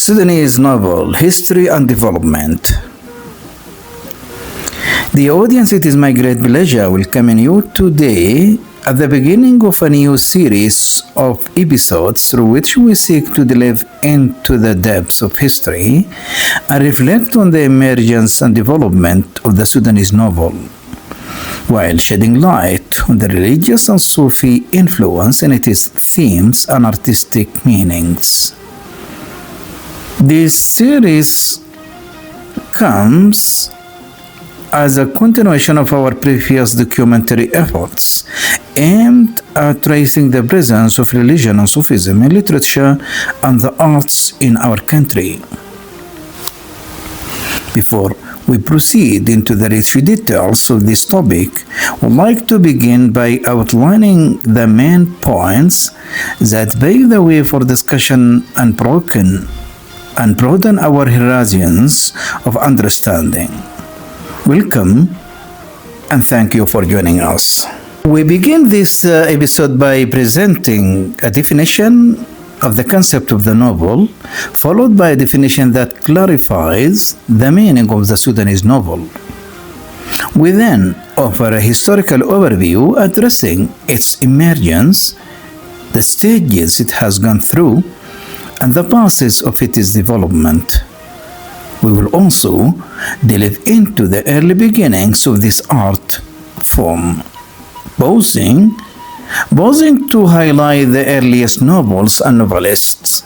Sudanese novel, history and development. The audience, it is my great pleasure welcoming you today at the beginning of a new series of episodes through which we seek to delve into the depths of history and reflect on the emergence and development of the Sudanese novel, while shedding light on the religious and Sufi influence in its themes and artistic meanings. This series comes as a continuation of our previous documentary efforts aimed at tracing the presence of religion and Sufism in literature and the arts in our country. Before we proceed into the rich details of this topic, I would like to begin by outlining the main points that pave the way for discussion and broaden our horizons of understanding. Welcome and thank you for joining us. We begin this episode by presenting a definition of the concept of the novel, followed by a definition that clarifies the meaning of the Sudanese novel. We then offer a historical overview addressing its emergence, the stages it has gone through, and the process of its development. We will also delve into the early beginnings of this art form, pausing to highlight the earliest novels and novelists.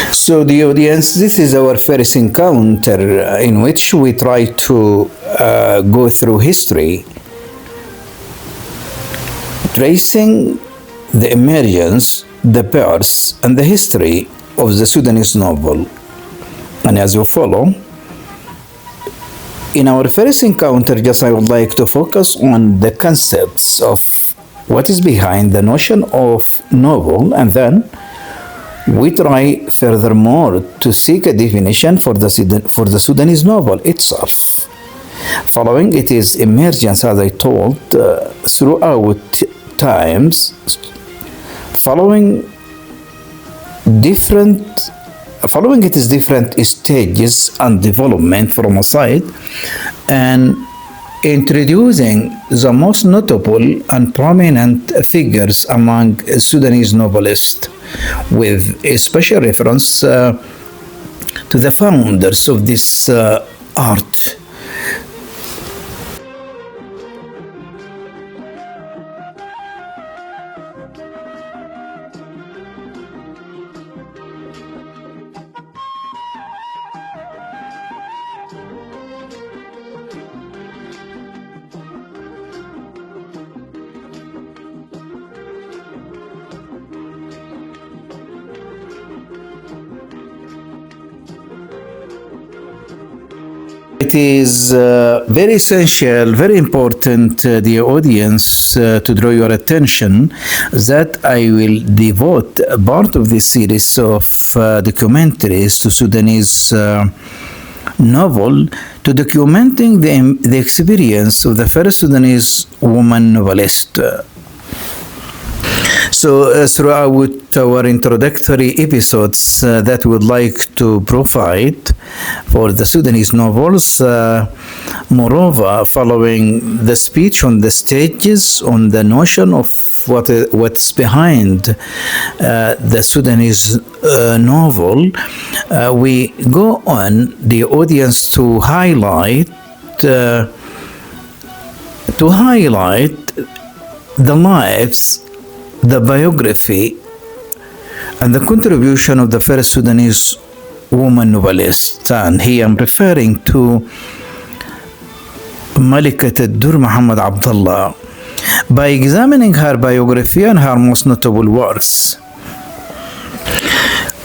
So the audience, this is our first encounter in which we try to go through history, tracing the emergence, the birth, and the history of the Sudanese novel. And as you follow, in our first encounter, I would like to focus on the concepts of what is behind the notion of novel, and then we try furthermore to seek a definition for the Sudanese novel itself. Following its emergence, as I told, throughout times, following its different stages and development from a side, and introducing the most notable and prominent figures among Sudanese novelists, with a special reference to the founders of this art. It is very essential, very important, the audience, to draw your attention that I will devote part of this series of documentaries to Sudanese novel to documenting the experience of the first Sudanese woman novelist. So throughout our introductory episodes that we would like to provide for the Sudanese novels, moreover, following the speech on the stages, on the notion of what's behind the Sudanese novel, we go on the audience to highlight the lives the biography and the contribution of the first Sudanese woman novelist. And here I'm referring to Malikat al-Dur Muhammad Abdallah by examining her biography and her most notable works.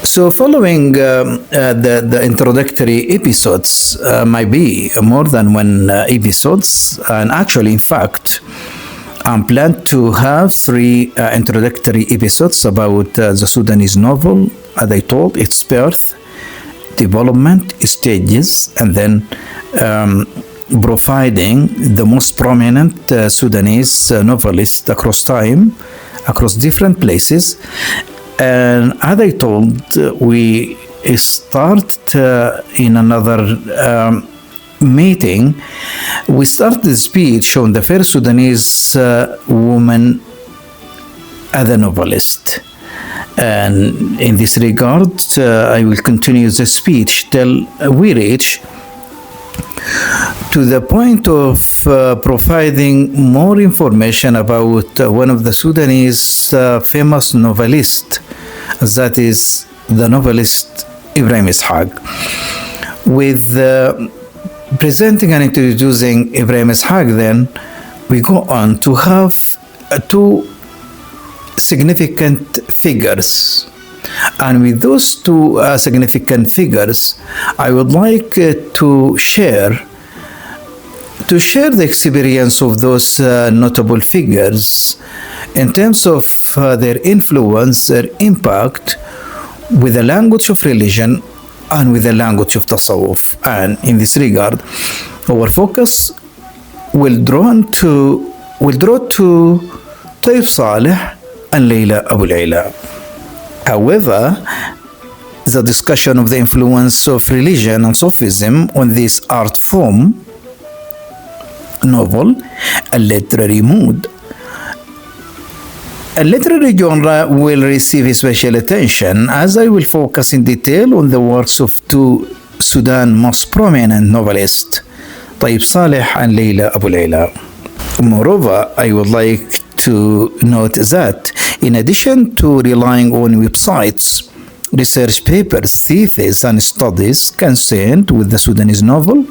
So following the introductory episodes, might be more than one episodes, and actually in fact I'm planned to have 3 introductory episodes about the Sudanese novel, as I told, its birth, development, stages, and then providing the most prominent Sudanese novelists across time, across different places. And as I told, we start in another meeting. We start the speech on the first Sudanese woman as a novelist. And in this regard, I will continue the speech till we reach to the point of providing more information about one of the Sudanese famous novelists, that is the novelist Ibrahim Ishaq. With presenting and introducing Ibrahim Ishaq, then we go on to have 2 significant figures. And with those 2 significant figures, I would like to share the experience of those notable figures in terms of their influence, their impact with the language of religion and with the language of tasawwuf. And in this regard, our focus will draw to Tayyib Saleh and Layla Abu Layla. However, the discussion of the influence of religion and Sufism on this art form, novel, a literary mood, a literary genre will receive special attention, as I will focus in detail on the works of 2 Sudan's most prominent novelists, Tayyib Saleh and Layla Abu Layla. Moreover, I would like to note that in addition to relying on websites, research papers, theses, and studies concerned with the Sudanese novel,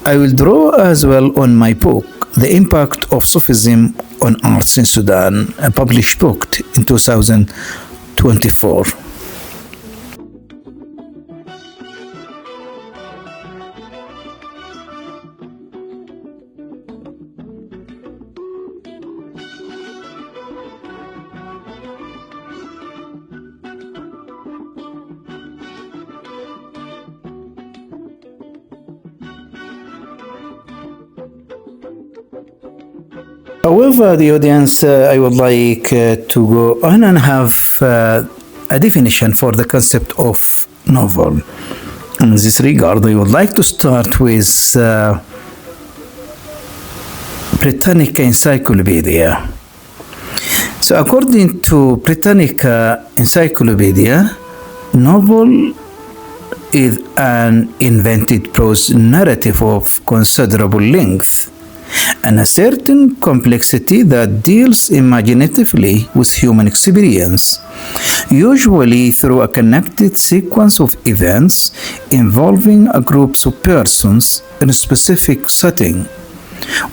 I will draw as well on my book, The Impact of Sufism on Arts in Sudan, a published book in 2024. However, the audience, I would like to go on and have a definition for the concept of novel. In this regard, I would like to start with Britannica Encyclopedia. So according to Britannica Encyclopedia, novel is an invented prose narrative of considerable length and a certain complexity that deals imaginatively with human experience, usually through a connected sequence of events involving a group of persons in a specific setting.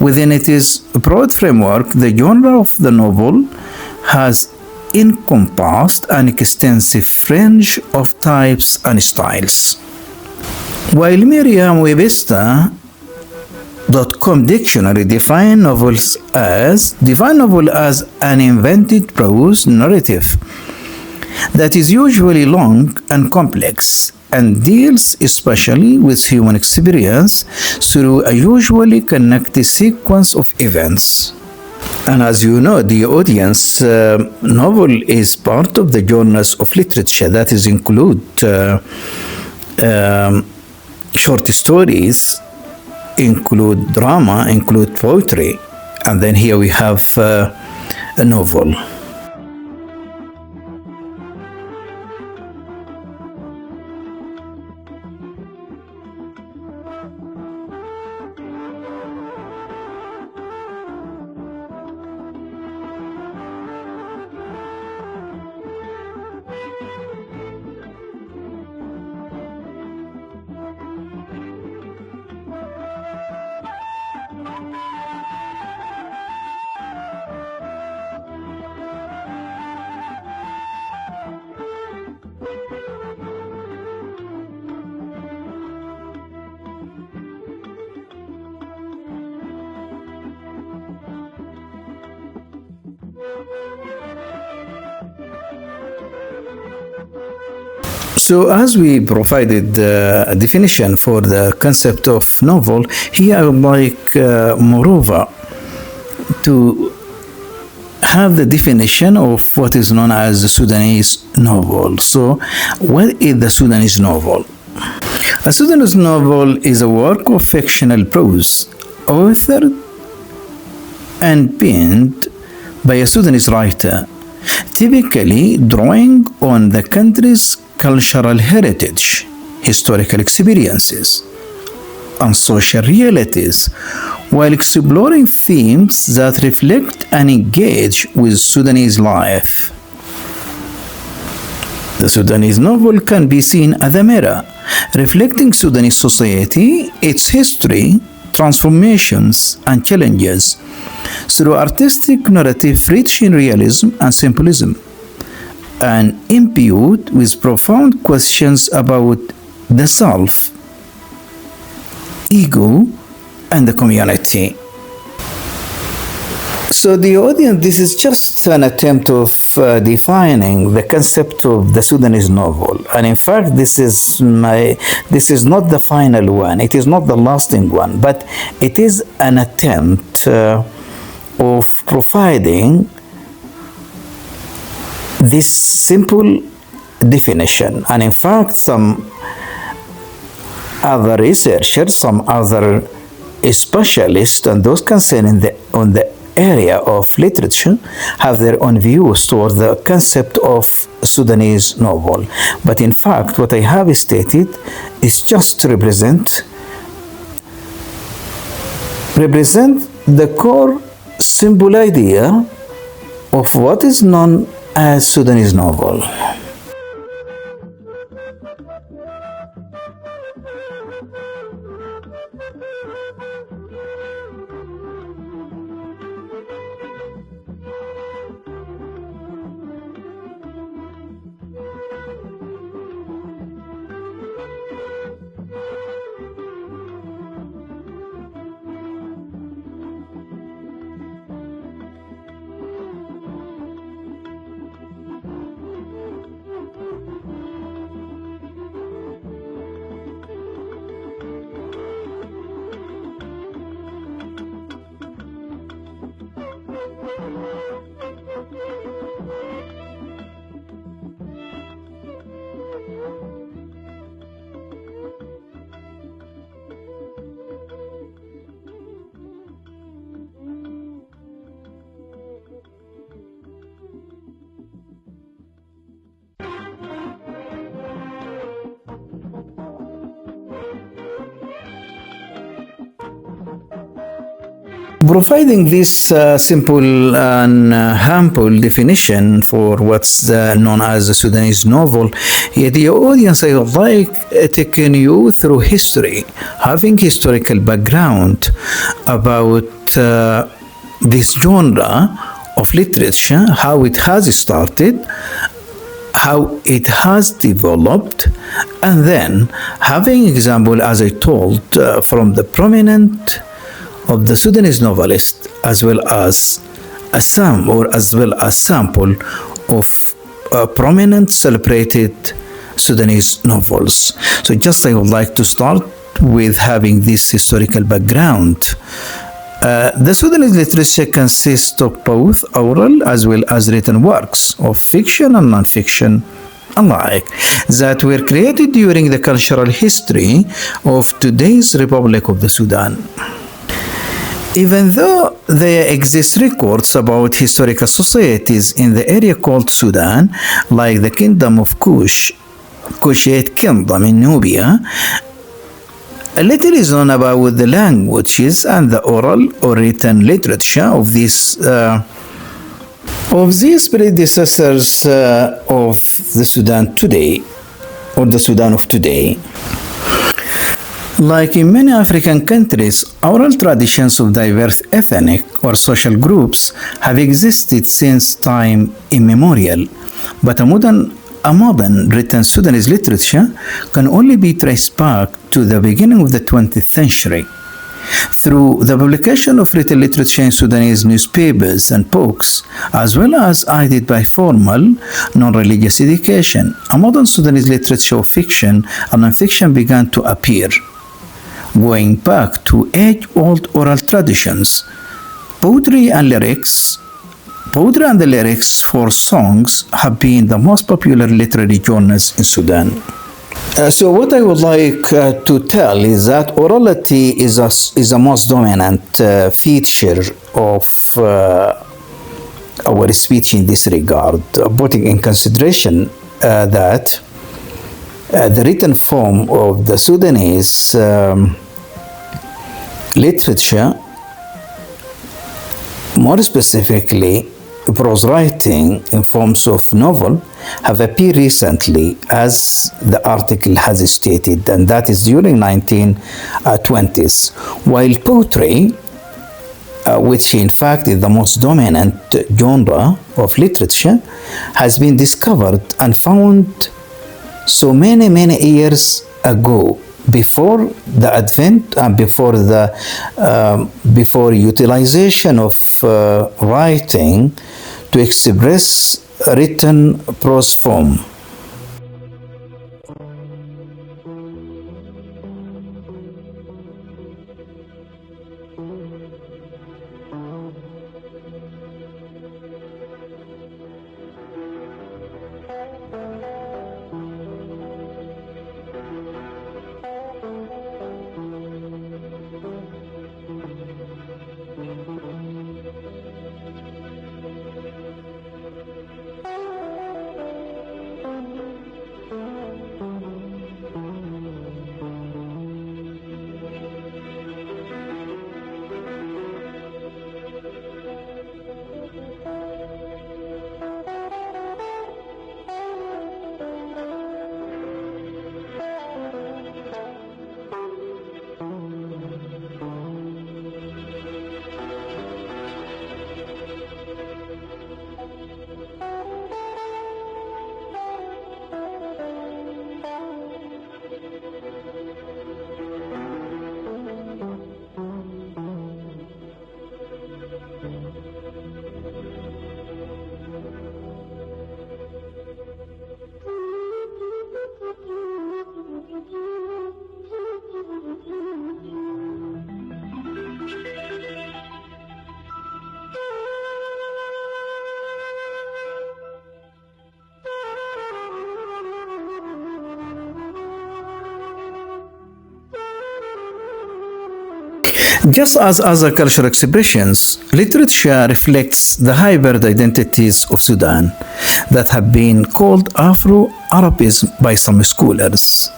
Within its broad framework, the genre of the novel has encompassed an extensive range of types and styles. While Merriam-Webster.com dictionary define novel as an invented prose narrative that is usually long and complex and deals especially with human experience through a usually connected sequence of events. And as you know, the audience, novel is part of the genres of literature that is include short stories, include drama, include poetry, and then here we have a novel. So, as we provided a definition for the concept of novel, here I would like, moreover, to have the definition of what is known as the Sudanese novel. So, what is the Sudanese novel? A Sudanese novel is a work of fictional prose authored and penned by a Sudanese writer, typically drawing on the country's cultural heritage, historical experiences, and social realities, while exploring themes that reflect and engage with Sudanese life. The Sudanese novel can be seen as a mirror, reflecting Sudanese society, its history, transformations, and challenges, through artistic narrative rich in realism and symbolism, and imbued with profound questions about the self, ego, and the community. So the audience, this is just an attempt of defining the concept of the Sudanese novel, and in fact, this is not the final one. It is not the lasting one, but it is an attempt of providing this simple definition. And in fact, some other researchers, some other specialists, and those concerned on the area of literature have their own views toward the concept of Sudanese novel. But in fact, what I have stated is just to represent the core simple idea of what is known as Sudanese novel. Providing this simple and humble definition for what's known as the Sudanese novel, the audience, I would like taking you through history, having historical background about this genre of literature, how it has started, how it has developed, and then having example, as I told, from the prominent of the Sudanese novelist, as well as a sample of prominent celebrated Sudanese novels. So just I would like to start with having this historical background. The Sudanese literature consists of both oral as well as written works of fiction and non-fiction alike that were created during the cultural history of today's Republic of the Sudan. Even though there exist records about historical societies in the area called Sudan, like the Kingdom of Kush, Kushite Kingdom in Nubia, a little is known about the languages and the oral or written literature of these predecessors of the Sudan today, or the Sudan of today. Like in many African countries, oral traditions of diverse ethnic or social groups have existed since time immemorial, but a modern a modern written Sudanese literature can only be traced back to the beginning of the 20th century. Through the publication of written literature in Sudanese newspapers and books, as well as aided by formal, non-religious education, a modern Sudanese literature of fiction and non-fiction began to appear, going back to age-old oral traditions. Poetry and the lyrics for songs have been the most popular literary genres in Sudan. So what I would like to tell is that orality is a most dominant feature of our speech in this regard, putting in consideration that the written form of the Sudanese literature, more specifically prose writing in forms of novel, have appeared recently, as the article has stated, and that is during 1920s, while poetry, which in fact is the most dominant genre of literature, has been discovered and found so many years ago, before the advent and before utilization of writing to express written prose form. Just as other cultural expressions, literature reflects the hybrid identities of Sudan that have been called Afro-Arabism by some scholars.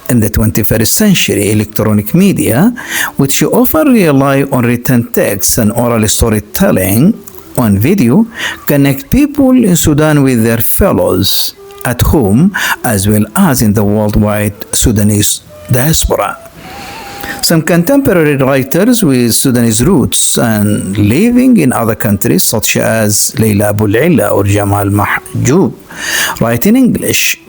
In the 21st century, electronic media, which often rely on written text and oral storytelling on video, connect people in Sudan with their fellows at home as well as in the worldwide Sudanese diaspora. Some contemporary writers with Sudanese roots and living in other countries, such as Leila Abu Lila or Jamal Mahjoub, write in English,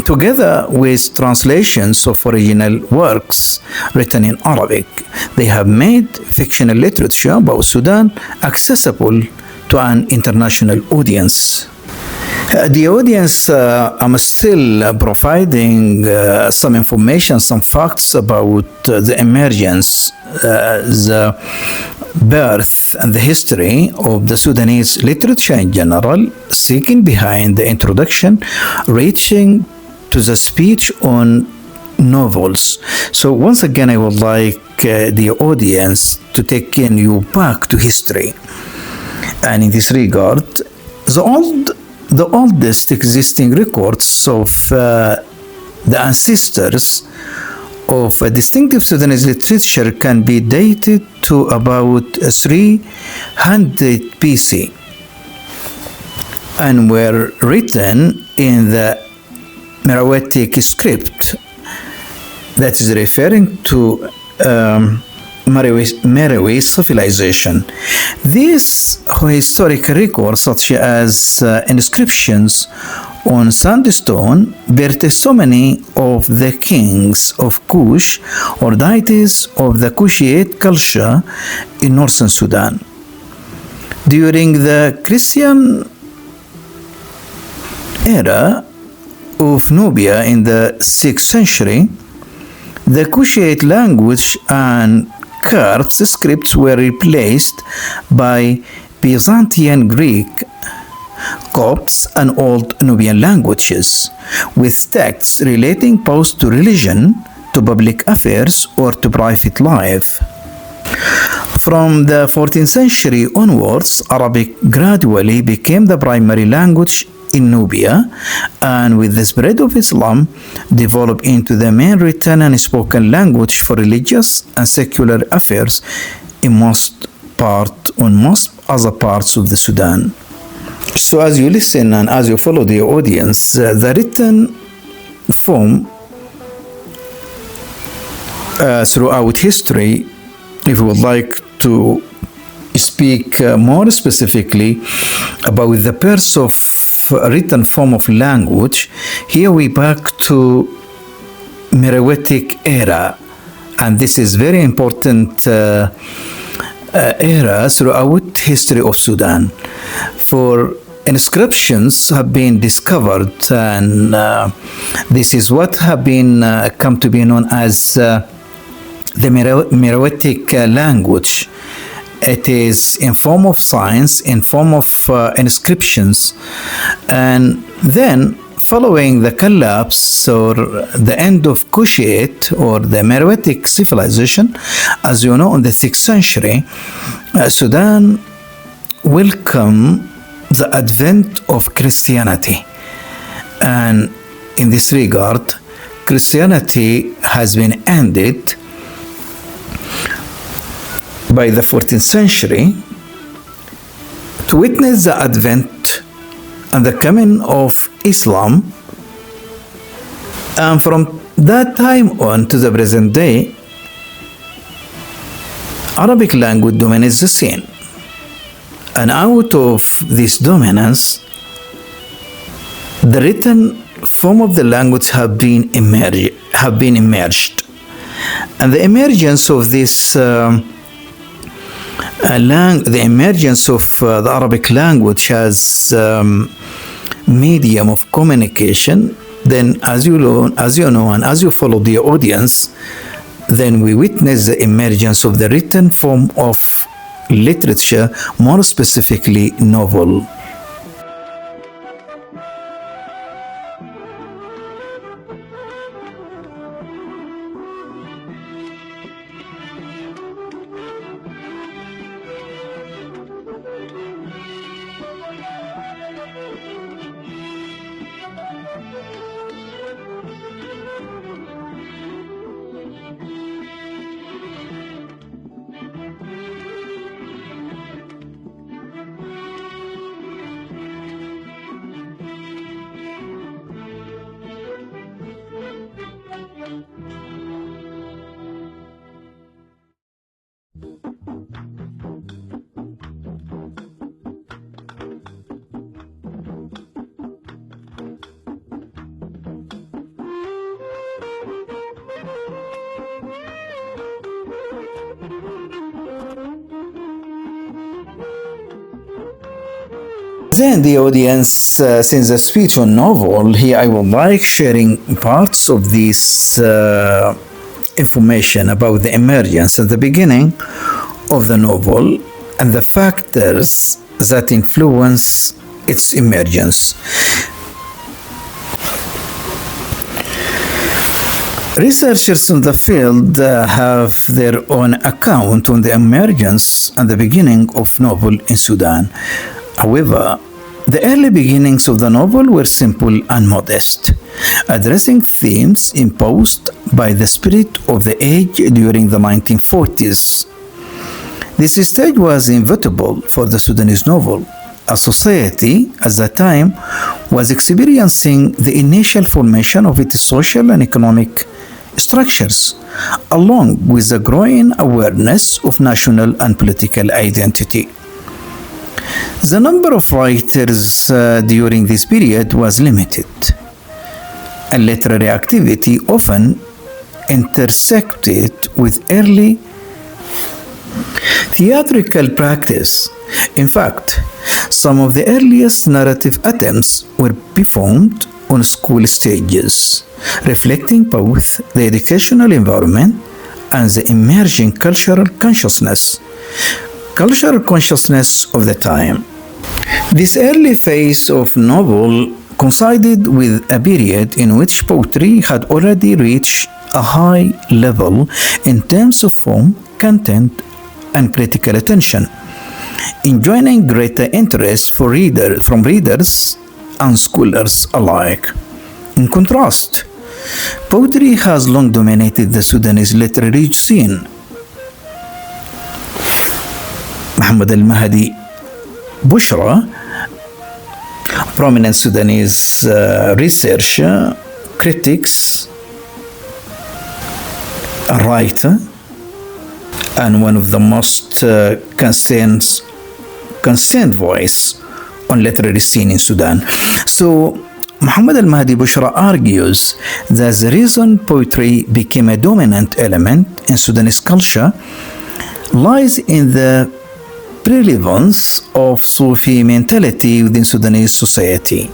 together with translations of original works written in Arabic. They have made fictional literature about Sudan accessible to an international audience. The audience, I'm still providing some information, some facts about the emergence, the birth and the history of the Sudanese literature in general, seeking behind the introduction, reaching to the speech on novels. So once again, I would like the audience to take you back to history. And in this regard, the oldest existing records of the ancestors of a distinctive Sudanese literature can be dated to about 300 BC and were written in the Meroitic script, that is referring to Meroe civilization. These historic records, such as inscriptions on sandstone bear testimony of the kings of Kush or deities of the Kushite culture in northern Sudan. During the Christian era of Nubia in the 6th century, the Kushite language and Carps scripts were replaced by Byzantine Greek, Copts, and Old Nubian languages, with texts relating both to religion, to public affairs, or to private life. From the 14th century onwards, Arabic gradually became the primary language in Nubia, and with the spread of Islam, developed into the main written and spoken language for religious and secular affairs in most other parts of the Sudan. So as you listen and as you follow the audience, the written form throughout history, if you would like to speak more specifically about the birth of written form of language, here we back to Meroitic era, and this is very important era throughout history of Sudan. For inscriptions have been discovered, and this is what have been come to be known as the Meroitic language. It is in form of signs, in form of inscriptions, and then following the collapse or the end of Kushite or the Meroitic civilization, as you know, in the 6th century, Sudan welcomed the advent of Christianity, and in this regard, Christianity has been ended by the 14th century to witness the advent and the coming of Islam, and from that time on to the present day, Arabic language dominates the scene, and out of this dominance, the written form of the language have been emerged, and the emergence of this the emergence of the Arabic language as medium of communication, then as you know and as you follow the audience, then we witness the emergence of the written form of literature, more specifically novel. Then the audience, since the speech on novel, here I would like sharing parts of this information about the emergence at the beginning of the novel and the factors that influence its emergence. Researchers in the field have their own account on the emergence and the beginning of novel in Sudan. However, the early beginnings of the novel were simple and modest, addressing themes imposed by the spirit of the age during the 1940s. This stage was inevitable for the Sudanese novel, as society at that time was experiencing the initial formation of its social and economic structures, along with the growing awareness of national and political identity. The number of writers during this period was limited, and literary activity often intersected with early theatrical practice. In fact, some of the earliest narrative attempts were performed on school stages, reflecting both the educational environment and the emerging cultural consciousness of the time. This early phase of novel coincided with a period in which poetry had already reached a high level in terms of form, content, and critical attention, enjoying greater interest from readers and scholars alike. In contrast, poetry has long dominated the Sudanese literary scene. Muhammad al-Mahdi Bushra, prominent Sudanese researcher, critics, a writer, and one of the most concerned voice on literary scene in Sudan. So Muhammad al-Mahdi Bushra argues that the reason poetry became a dominant element in Sudanese culture lies in the prevalence of Sufi mentality within Sudanese society.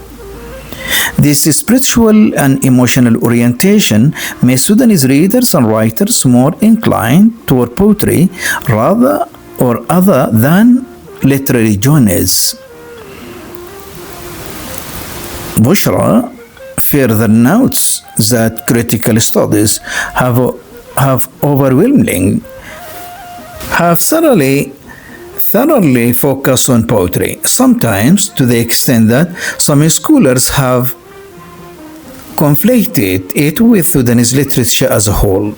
This spiritual and emotional orientation made Sudanese readers and writers more inclined toward poetry rather than literary genres. Bushra further notes that critical studies have thoroughly focused on poetry, sometimes to the extent that some scholars have conflated it with Sudanese literature as a whole.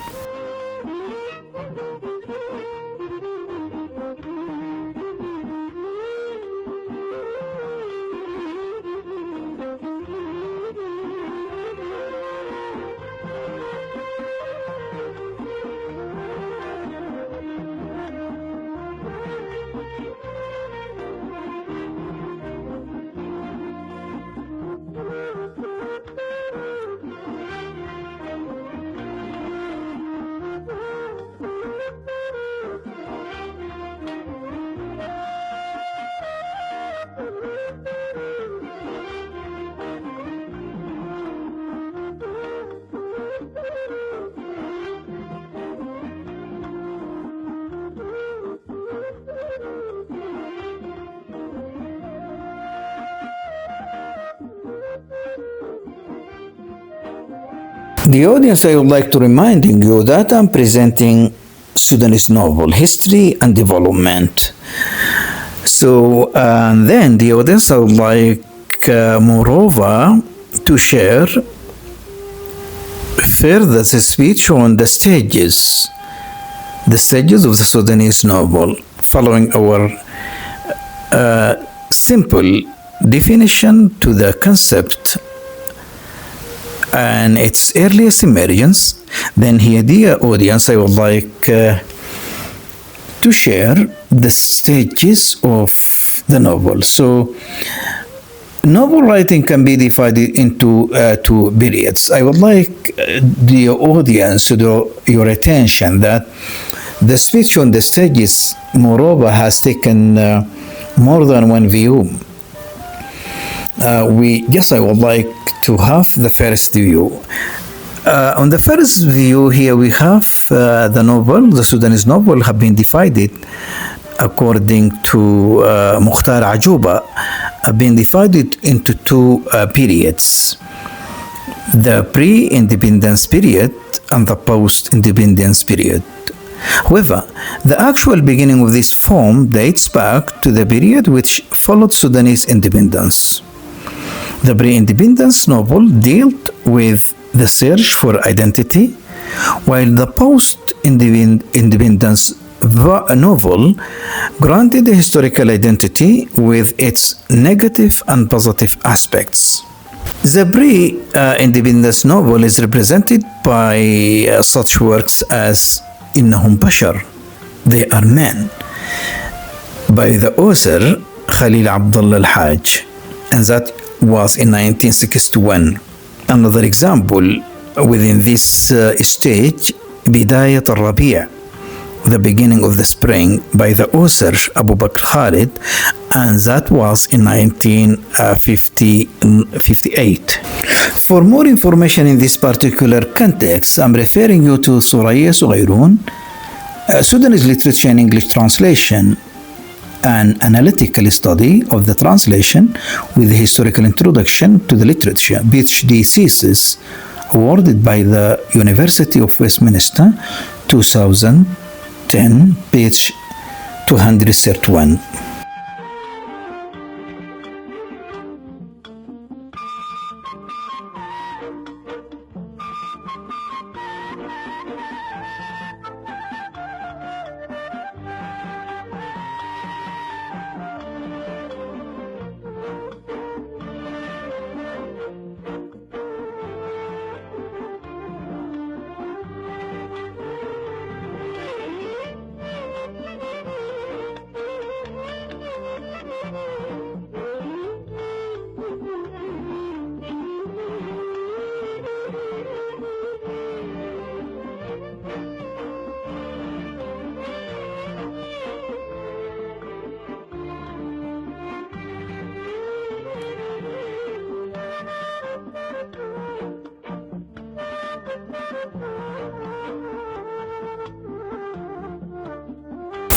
The audience, I would like to remind you that I'm presenting Sudanese novel history and development. So, and then the audience, I would like, moreover, to share further the speech on the stages of the Sudanese novel, following our simple definition to the concept and its earliest emergence. Then here, dear audience, I would like to share the stages of the novel. So, novel writing can be divided into two periods. I would like the audience to draw your attention that the speech on the stages, moreover, has taken more than one view. I would like to have the first view. On the first view here we have the Sudanese novel have been divided according to Mukhtar Ajuba, have been divided into two periods: the pre-independence period and the post-independence period. However, the actual beginning of this form dates back to the period which followed Sudanese independence. The pre-independence novel dealt with the search for identity, while the post-independence novel granted a historical identity with its negative and positive aspects. The pre-independence novel is represented by such works as إنهم بشر, they are men, by the author Khalil Abdallah al-Hajj, and that was in 1961. Another example within this stage, بداية الربيع, the beginning of the spring, by the author Abu Bakr Khalid, and that was in 1958. For more information in this particular context, I'm referring you to Suraya Sugairun, Sudanese Literature and English Translation, an analytical study of the translation with a historical introduction to the literature, PhD thesis, awarded by the University of Westminster, 2010, page 231.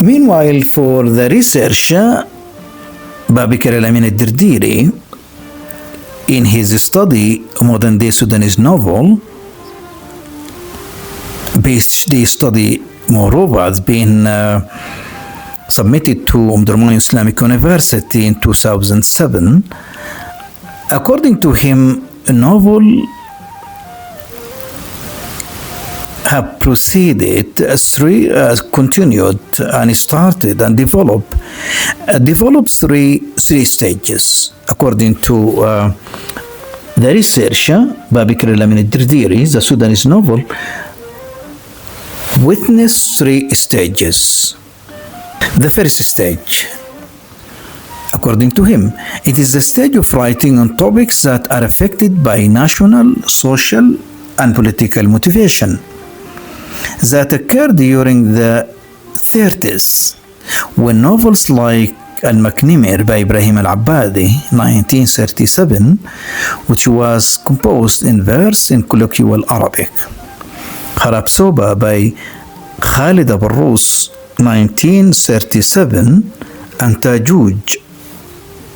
Meanwhile, for the researcher, Babikar Al-Amin Al-Dirdiri, in his study, Modern Day Sudanese Novel, PhD study, moreover, has been submitted to Omdurman Islamic University in 2007. According to him, a novel have proceeded, continued and started and developed three stages. According to the researcher, Babikar Al-Amin Al-Dirdiri, the Sudanese novel witnessed three stages. The first stage, according to him, it is the stage of writing on topics that are affected by national, social, and political motivation that occurred during the 30s, when novels like Al-Maknimir by Ibrahim Al-Abbadi, 1937, which was composed in verse in colloquial Arabic, Kharab Soba by Khalid Abu Rus, 1937, and Tajuj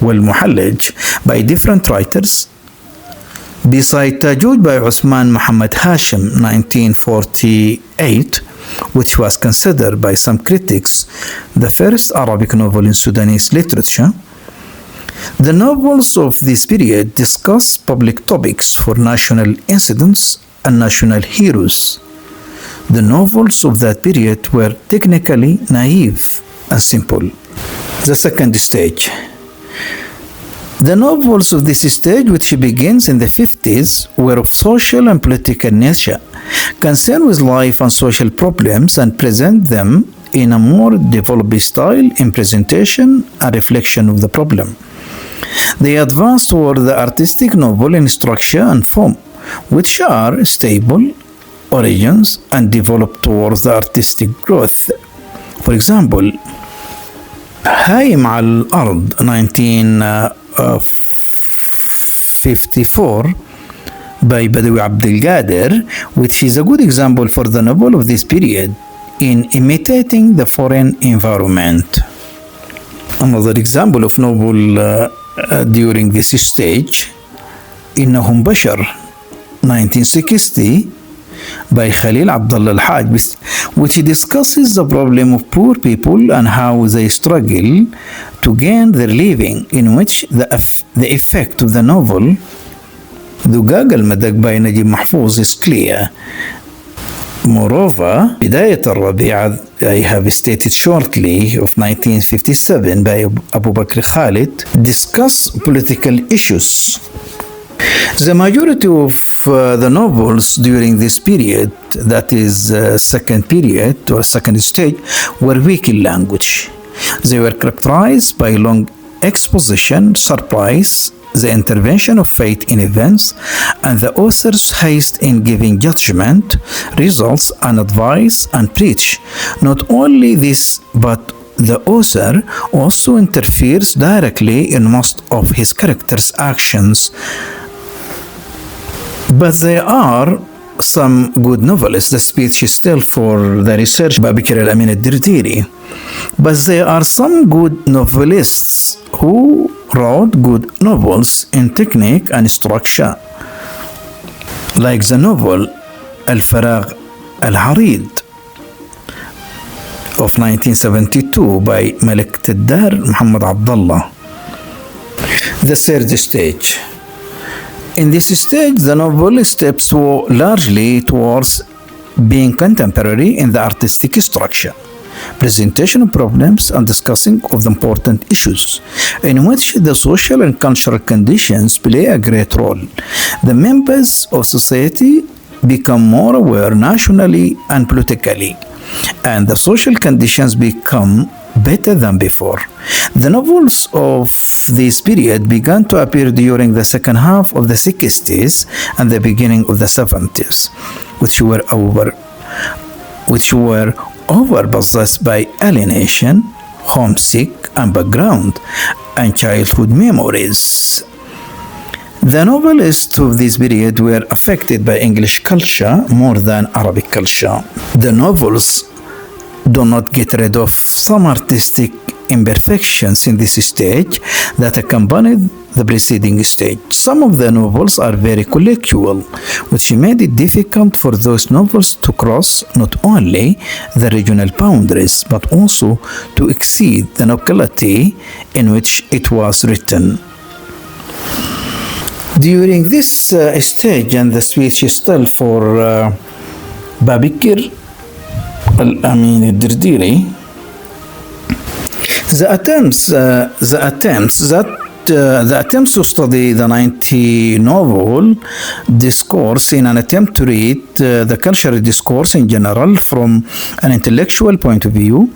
wal-Muhallaj by different writers. Beside Tajuj by Usman Muhammad Hashim, 1948, which was considered by some critics the first Arabic novel in Sudanese literature. The novels of this period discuss public topics for national incidents and national heroes. The novels of that period were technically naive and simple. The second stage. The novels of this stage, which begins in the 50s, were of social and political nature, concerned with life and social problems, and present them in a more developed style in presentation and reflection of the problem. They advance toward the artistic novel in structure and form, which are stable origins and develop towards the artistic growth. For example, Haim al-Ard, 1954, by Badawi Abdul Qadir, which is a good example for the novel of this period in imitating the foreign environment. Another example of novel during this stage, Innahum Bashar, 1960, by Khalil Abdallah al-Hajj, which discusses the problem of poor people and how they struggle to gain their living, in which the effect of the novel ذقاق المدق by Najib Mahfouz is clear. Moreover, بداية الربيع, I have stated shortly, of 1957 by Abu Bakr Khalid, discuss political issues. The majority of the novels during this period, that is second period or second stage, were weak in language. They were characterized by long exposition, surprise, the intervention of fate in events, and the author's haste in giving judgment, results, and advice and preach. Not only this, but the author also interferes directly in most of his characters' actions. But there are some good novelists. The speech is still for the research by Bakr al-Amin al-Dirdiri. But there are some good novelists who wrote good novels in technique and structure, like the novel Al-Faragh Al-Harid of 1972 by Malikat al-Dar, Muhammad Abdallah. The third stage. In this stage, the novel steps largely towards being contemporary in the artistic structure, presentation of problems, and discussing of the important issues in which the social and cultural conditions play a great role. The members of society become more aware nationally and politically, and the social conditions become better than before. The novels of this period began to appear during the second half of the 60s and the beginning of the 70s, which were overpossessed by alienation, homesick, and background, and childhood memories. The novelists of this period were affected by English culture more than Arabic culture. The novels do not get rid of some artistic imperfections in this stage that accompanied the preceding stage. Some of the novels are very colloquial, which made it difficult for those novels to cross not only the regional boundaries but also to exceed the locality in which it was written. During this stage, and the speech is still for Bakr al-Amin al-Dirdiri, the attempts to study the 90 novel discourse in an attempt to read the cultural discourse in general from an intellectual point of view.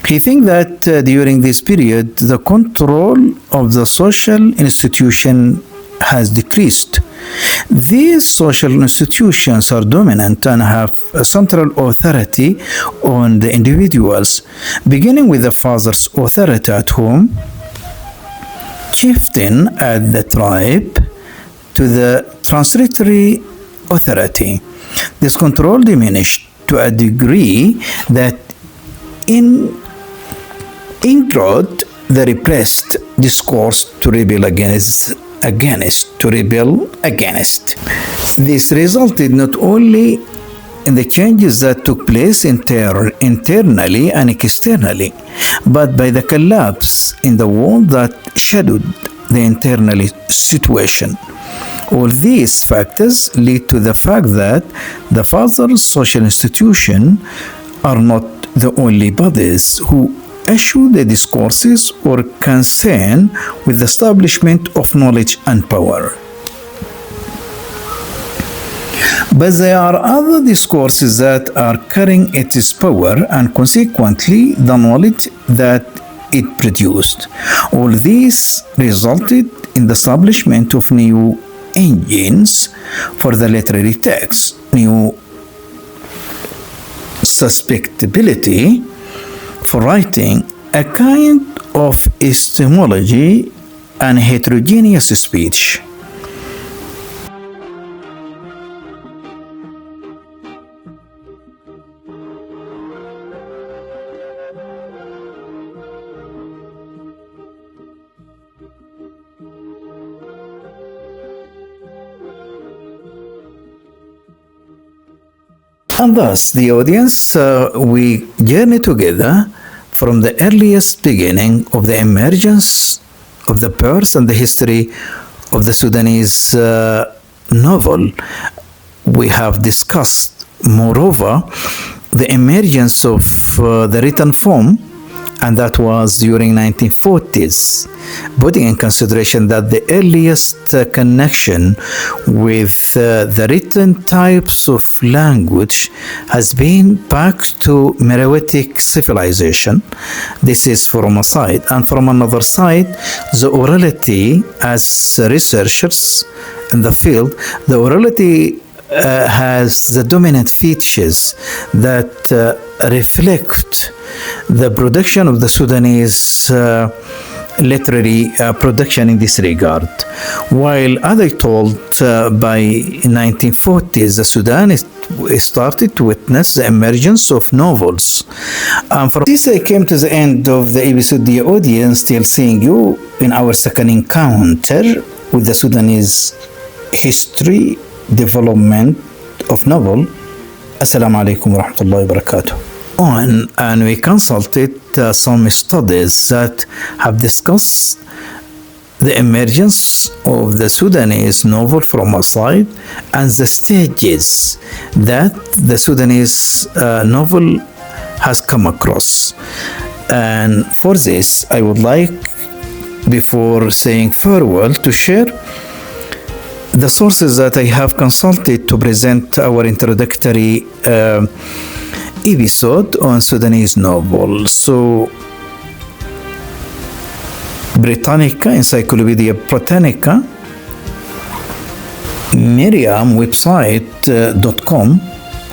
He thinks that during this period, the control of the social institution has decreased. These social institutions are dominant and have a central authority on the individuals, beginning with the father's authority at home, chieftain at the tribe, to the transitory authority. This control diminished to a degree that encouraged the repressed discourse to rebel against. This resulted not only in the changes that took place internally and externally, but by the collapse in the wall that shadowed the internal situation. All these factors lead to the fact that the father's social institutions are not the only bodies who issue the discourses or concern with the establishment of knowledge and power. But there are other discourses that are carrying its power and consequently the knowledge that it produced. All these resulted in the establishment of new engines for the literary text, new susceptibility for writing, a kind of epistemology and heterogeneous speech. And thus, the audience, we journey together from the earliest beginning of the emergence of the birth and the history of the Sudanese novel. We have discussed, moreover, the emergence of the written form and that was during 1940s, putting in consideration that the earliest connection with the written types of language has been back to Meroitic civilization. This is from a side, and from another side, the orality. As researchers in the field, the orality has the dominant features that reflect the production of the Sudanese literary production in this regard. While as I told, by 1940s, the Sudan started to witness the emergence of novels. From this, I came to the end of the episode, dear audience, still seeing you in our second encounter with the Sudanese history, development of novel. Assalamu alaikum wa rahmatullahi wa barakatuh. And we consulted some studies that have discussed the emergence of the Sudanese novel from a side and the stages that the Sudanese novel has come across. And for this, I would like, before saying farewell, to share the sources that I have consulted to present our introductory episode on Sudanese novel. So, Britannica, Encyclopedia Britannica, Merriam website.com,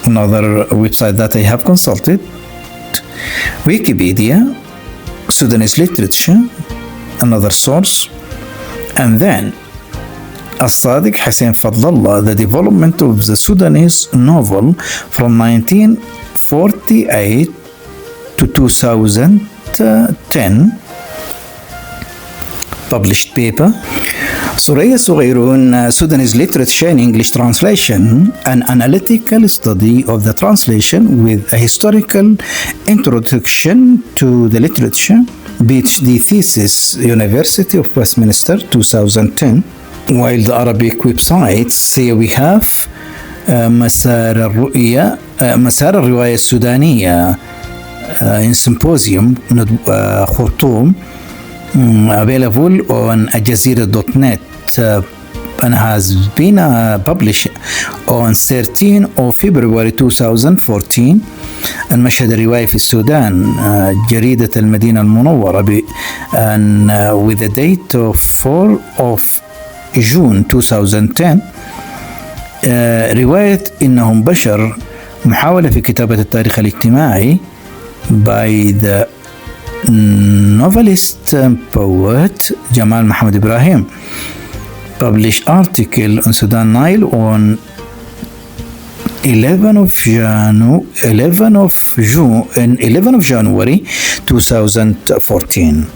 another website that I have consulted, Wikipedia, Sudanese literature, another source, and then As-Sadiq Hussein Fadlallah, the development of the Sudanese novel from 1948 to 2010, published paper. Suraya Sugairun, Sudanese literature in English translation, an analytical study of the translation with a historical introduction to the literature, PhD thesis, University of Westminster, 2010. While the Arabic websites, here we have مسار الرؤية مسار الرواية السودانية in Symposium خرطوم available on aljazeera.net and has been published on 13 of February 2014. المشهد الرواية في السودان جريدة المدينة المنورة and with the date of 4 of June 2010. رواية إنهم بشر محاولة في كتابة التاريخ الاجتماعي by the novelist poet Jamal Muhammad Ibrahim. Published article on Sudan Nile on 11 of January 2014.